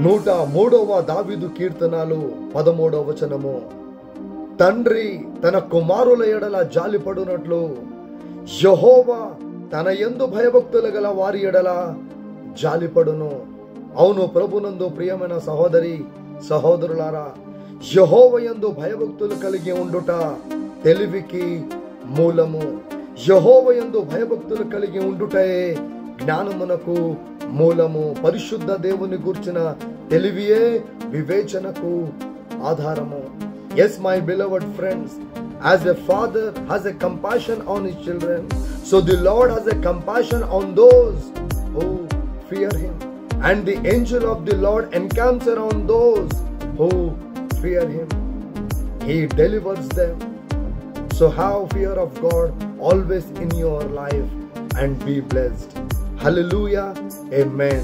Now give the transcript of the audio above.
103వ దావీదు కీర్తనలు 13వ వచనము. తండ్రి తన కుమారుల ఎడల జాలిపడునట్లు యెహోవా తన యందు భయభక్తులు గల వారి ఎడల జాలిపడును. అవును ప్రభునందు ప్రియమైన సహోదరి సహోదరులారా, యెహోవా యందు భయభక్తులు కలిగి ఉండుట తెలివికి మూలము. యెహోవా యందు భయభక్తులు కలిగి ఉండుటయే జ్ఞానమునకు మూలము. పరిశుద్ధ దేవుని గూర్చిన తెలివియే వివేచనకు ఆధారము. Yes, my beloved friends, as a father has a compassion on his children, so the Lord has a compassion on those who fear him. And the angel of the Lord encamps around those who fear him. He delivers them. So have fear of God always in your life and be blessed. Hallelujah. Amen.